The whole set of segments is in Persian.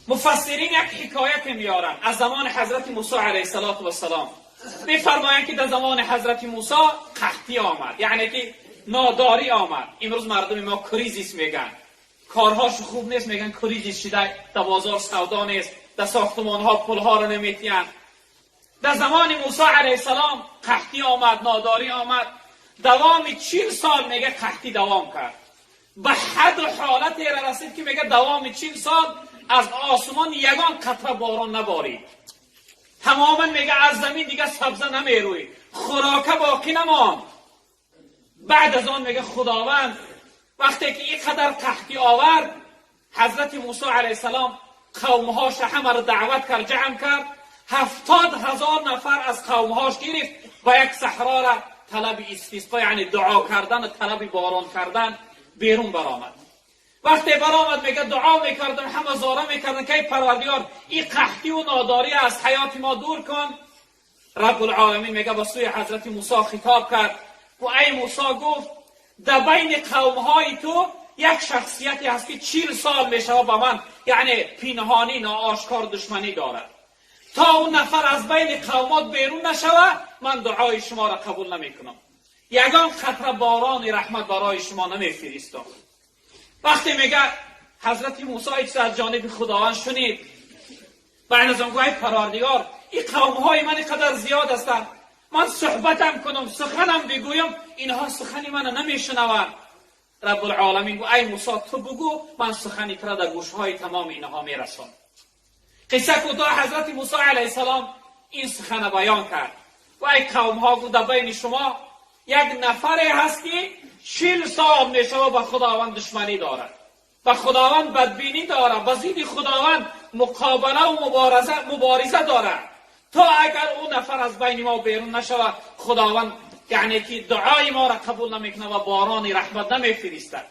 مفسرین یک حکایت میارن از زمان حضرت موسی علیه السلام. میفرمایند که در زمان حضرت موسی قحطی آمد، یعنی که ناداری آمد. امروز مردم ما کریزیس میگن، کارهاش خوب نیست، میگن کریزیس شده، در بازار سودا نیست، در ساختمان ها پل ها رو نمیتین. در زمان موسی علیه السلام قحطی آمد، ناداری آمد. دوام 40 سال میگه قحطی دوام کرد. به حد و حالتی را رسید که میگه دوام 40 سال از آسمان یگان قطره باران نبارید. تماما میگه از زمین دیگه سبزه نمیروید، خوراکه باقی نماند. بعد از آن میگه خداوند وقتی که اینقدر قحطی آورد، حضرت موسی علیه السلام قومهاش همه را دعوت کرد، جمع کرد. 70,000 نفر از قومهاش گرفت و یک صحرا را طلب استسقا، یعنی دعا کردن و طلب باران کردن، بیرون برآمد. وقتی برآمد میگه دعا میکردن، همه زاره میکردن که ای پروردگار این قحطی و ناداری از حیات ما دور کن. رب العالمین میگه به سوی حضرت موسی خطاب کرد و ای موسی گفت در بین قومهای تو یک شخصیتی هست که 40 سال میشه به من، یعنی پنهانی ناآشکار دشمنی دارد. تا اون نفر از بین قومات بیرون نشوه من دعای شما را قبول نمیکنم، یگان قطره باران رحمت برای شما نمیفرستم. وقتی میگه حضرت موسی ایچ از جانب خداوند شنید، بعد از اون گوی پروردگار این قومهای من قدر زیاد هستند، من صحبتم کنم سخنم بگویم اینها سخنی من نمیشنوند. رب العالمین گو ای موسی تو بگو، من سخنی کرده در گوشهای تمام اینها میرسم. قصه کوتاه حضرت موسی علیه السلام این سخن بیان کرد و ای قومها گو در بین شما یک نفری هست که 40 سال میشه به خداوند دشمنی دارد، به خداوند بدبینی دارد، به ضد خداوند مقابله و مبارزه دارد. تا اگر اون نفر از بین ما بیرون نشود خداوند یعنی که دعای ما را قبول نمیکنه و باران رحمت نمیفرستد.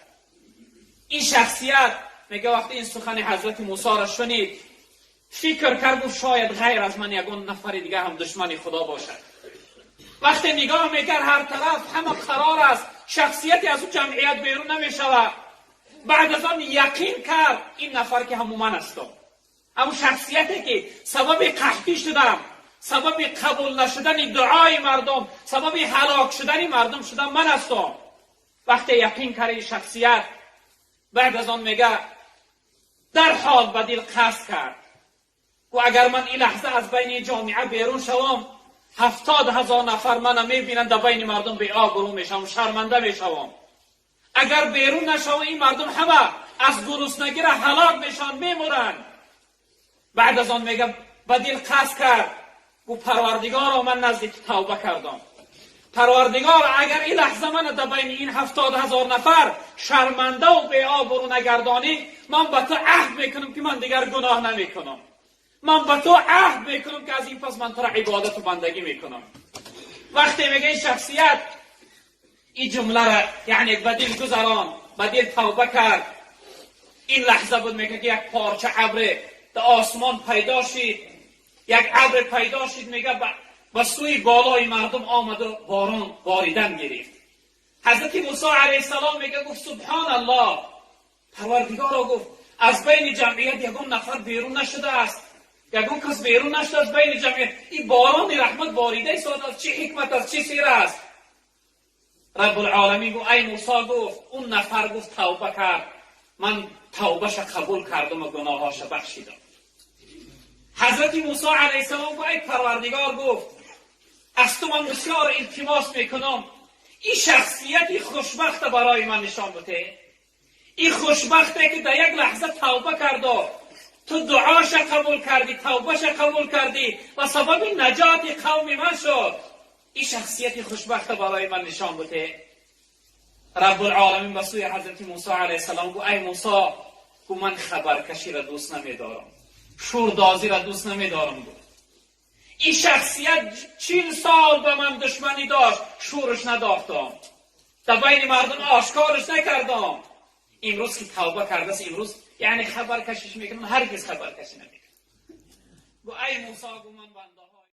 این شخصیت میگه وقتی این سخن حضرت موسی را شنید فکر کرد شاید غیر از من یگان نفر دیگه هم دشمن خدا باشد. وقتی نگاه میکرد هر طرف همه قرار است شخصیتی از اون جمعیت بیرون نمیشود. بعد از آن یقین کرد این نفر که همون من هستم، همون شخصیتی که سبب قحطی شدم، سبب قبول نشدن دعای مردم، سبب هلاک شدن مردم شدم من هستم. وقتی یقین کرد این شخصیت، بعد از آن میگه در حال به دل قصد کرد و اگر من این لحظه از بین جامعه بیرون شوم 70,000 نفر من میبینند در بین مردم بی آبرو میشم، شرمنده میشم. اگر بیرون نشوم این مردم همه از گرسنگی را هلاک میشن، میمورند. بعد از آن میگه به دل قصد کرد و پروردگارا من نزدیک توبه کردم. پروردگار اگر این لحظه من در بین این 70,000 نفر شرمنده و بی آبرو نگردانی، من به تو عهد میکنم که من دیگر گناه نمیکنم. من به تو عهد میکنم که از این پس من تو را عبادت و بندگی میکنم. وقتی میگه این شخصیت این جمله را یعنی به دل گذران، به دل توبه کرد، این لحظه بود میگه که یک پارچه ابر در آسمان پیدا شد، یک ابر پیدا شد، میگه به سوی بالای مردم آمد و باران باریدن گرفت. حضرت موسی علیه السلام میگه گفت سبحان الله، پروردگارا گفت از بین جمعیت یگان نفر بیرون نشده است، یگان کس بیرون نشده از بین جمعیت. این باران رحمت باریده است، از چه حکمت، از چه سیر است؟ رب العالمین گفت ای موسی گفت اون نفر گفت توبه کرد، من توبهش قبول کردم و گناهاش بخشیدم. حضرت موسی علیه السلام گفت ای پروردگار گفت از تو من بسیار التماس میکنم این شخصیتی خوشبخت برای من نشان بده. این خوشبخته که در یک لحظه توبه کرده، تو دعاش قبول کردی، توبهش قبول کردی و سبب نجات قوم من شد. این شخصیتی خوشبخت برای من نشان بده. رب العالمین به سوی حضرت موسی علیه السلام گفت ای موسی گفت من خبرکشی را دوست نمیدارم، شوردازی را دوست نمیدارم. گفت این شخصیت 40 سال به من دشمنی داشت، شورش نداختم، در بین مردم آشکارش نکردم. امروز که توبه کرده است، امروز یعنی خبرکشیش میکنم، هرگز خبرکشی نمیکنم. گفت ای موسی گفت من